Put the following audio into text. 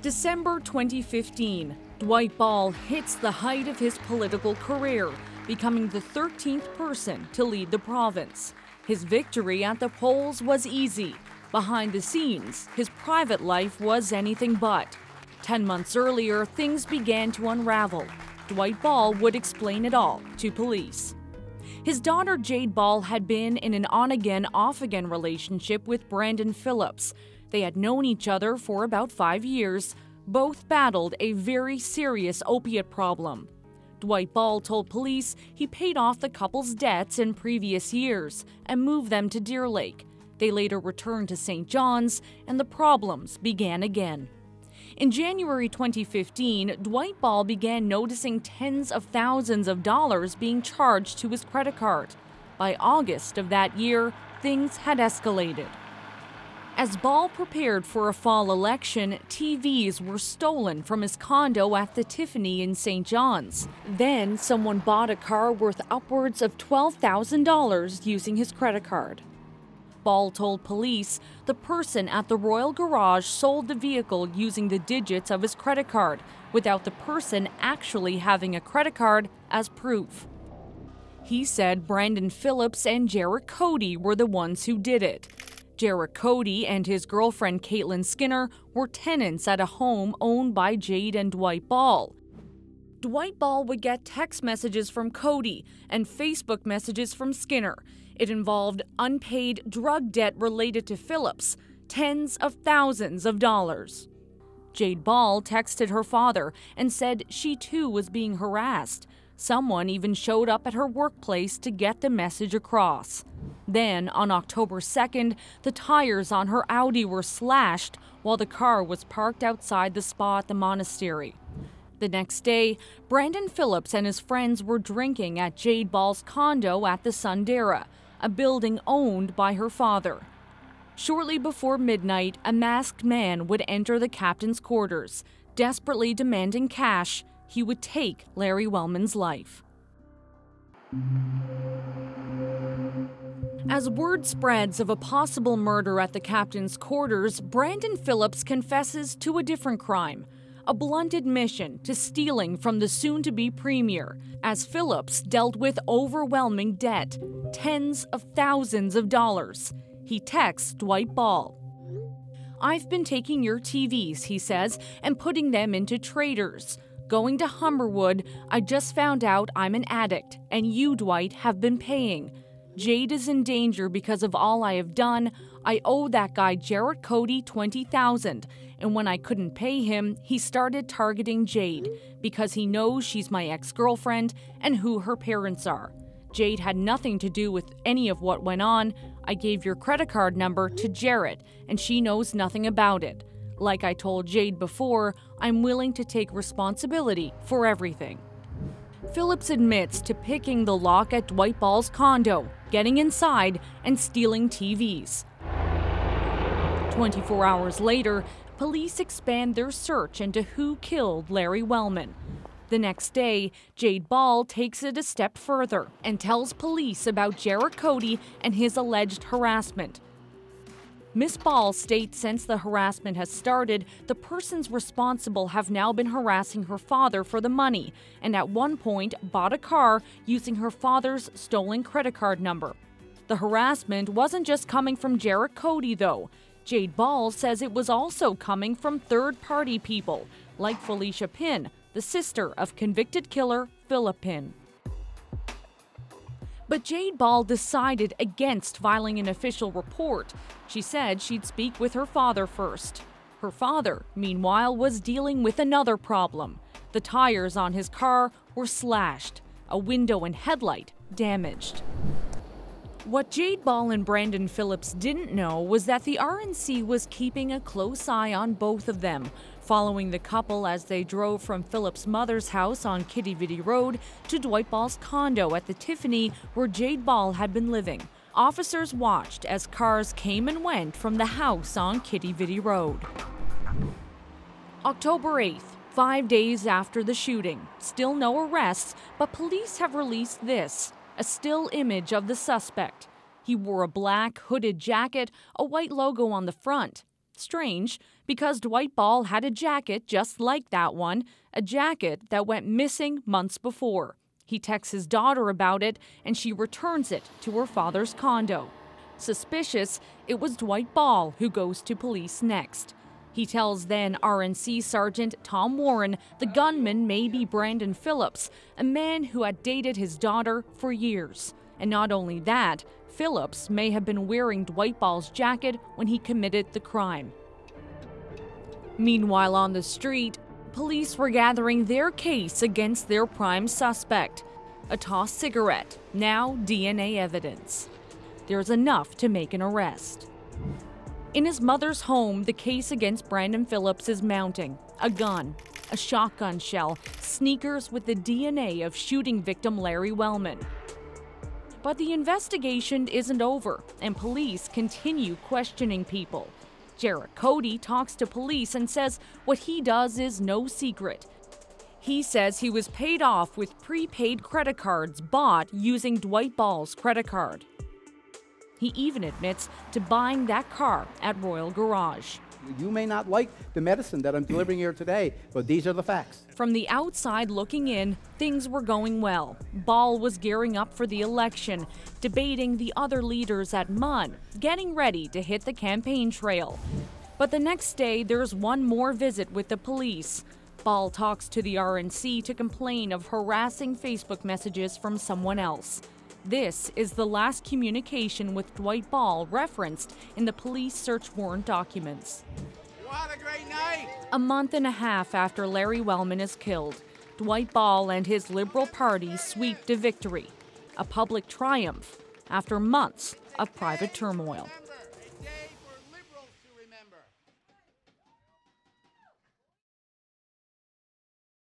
December 2015, Dwight Ball hits the height of his political career, becoming the 13th person to lead the province. His victory at the polls was easy. Behind the scenes, his private life was anything but. 10 months earlier, things began to unravel. Dwight Ball would explain it all to police. His daughter Jade Ball had been in an on-again, off-again relationship with Brandon Phillips. They had known each other for about 5 years. Both battled a very serious opiate problem. Dwight Ball told police he paid off the couple's debts in previous years and moved them to Deer Lake. They later returned to St. John's, and the problems began again. In January 2015, Dwight Ball began noticing tens of thousands of dollars being charged to his credit card. By August of that year, things had escalated. As Ball prepared for a fall election, TVs were stolen from his condo at the Tiffany in St. John's. Then someone bought a car worth upwards of $12,000 using his credit card. Ball told police the person at the Royal Garage sold the vehicle using the digits of his credit card, without the person actually having a credit card as proof. He said Brandon Phillips and Jarrett Cody were the ones who did it. Jarrett Cody and his girlfriend Caitlin Skinner were tenants at a home owned by Jade and Dwight Ball. Dwight Ball would get text messages from Cody and Facebook messages from Skinner. It involved unpaid drug debt related to Phillips, tens of thousands of dollars. Jade Ball texted her father and said she too was being harassed. Someone even showed up at her workplace to get the message across. Then, on October 2nd, the tires on her Audi were slashed while the car was parked outside the spa at the monastery. The next day, Brandon Phillips and his friends were drinking at Jade Ball's condo at the Sundara, a building owned by her father. Shortly before midnight, a masked man would enter the captain's quarters, desperately demanding cash. He would take Larry Wellman's life. As word spreads of a possible murder at the captain's quarters, Brandon Phillips confesses to a different crime, a blunt admission to stealing from the soon-to-be premier, as Phillips dealt with overwhelming debt, tens of thousands of dollars. He texts Dwight Ball. "I've been taking your TVs," he says, "and putting them into traders. Going to Humberwood, I just found out I'm an addict, and you, Dwight, have been paying. Jade is in danger because of all I have done. I owe that guy Jarrett Cody $20,000, and when I couldn't pay him, he started targeting Jade because he knows she's my ex-girlfriend and who her parents are. Jade had nothing to do with any of what went on. I gave your credit card number to Jarrett, and she knows nothing about it. Like I told Jade before, I'm willing to take responsibility for everything." Phillips admits to picking the lock at Dwight Ball's condo, getting inside, and stealing TVs. 24 hours later, police expand their search into who killed Larry Wellman. The next day, Jade Ball takes it a step further and tells police about Jarrett Cody and his alleged harassment. Miss Ball states since the harassment has started, the persons responsible have now been harassing her father for the money, and at one point bought a car using her father's stolen credit card number. The harassment wasn't just coming from Jarrett Cody, though. Jade Ball says it was also coming from third-party people, like Felicia Pinn, the sister of convicted killer Philip Pinn. But Jade Ball decided against filing an official report. She said she'd speak with her father first. Her father, meanwhile, was dealing with another problem. The tires on his car were slashed, a window and headlight damaged. What Jade Ball and Brandon Phillips didn't know was that the RNC was keeping a close eye on both of them, following the couple as they drove from Phillips' mother's house on Kitty Vitty Road to Dwight Ball's condo at the Tiffany where Jade Ball had been living. Officers watched as cars came and went from the house on Kitty Vitty Road. October 8th, 5 days after the shooting. Still no arrests, but police have released this. A still image of the suspect. He wore a black hooded jacket, a white logo on the front. Strange, because Dwight Ball had a jacket just like that one, a jacket that went missing months before. He texts his daughter about it, and she returns it to her father's condo. Suspicious, it was Dwight Ball who goes to police next. He tells then RNC Sergeant Tom Warren the gunman may be Brandon Phillips, a man who had dated his daughter for years. And not only that, Phillips may have been wearing Dwight Ball's jacket when he committed the crime. Meanwhile, on the street, police were gathering their case against their prime suspect. A tossed cigarette, now DNA evidence. There's enough to make an arrest. In his mother's home, the case against Brandon Phillips is mounting. A gun, a shotgun shell, sneakers with the DNA of shooting victim Larry Wellman. But the investigation isn't over, and police continue questioning people. Jarrett Cody talks to police and says what he does is no secret. He says he was paid off with prepaid credit cards bought using Dwight Ball's credit card. He even admits to buying that car at Royal Garage. You may not like the medicine that I'm delivering here today, but these are the facts. From the outside looking in, things were going well. Ball was gearing up for the election, debating the other leaders at MUN, getting ready to hit the campaign trail. But the next day, there's one more visit with the police. Ball talks to the RNC to complain of harassing Facebook messages from someone else. This is the last communication with Dwight Ball referenced in the police search warrant documents. What a great night! A month and a half after Larry Wellman is killed, Dwight Ball and his Liberal Party sweep to victory. A public triumph after months of private turmoil.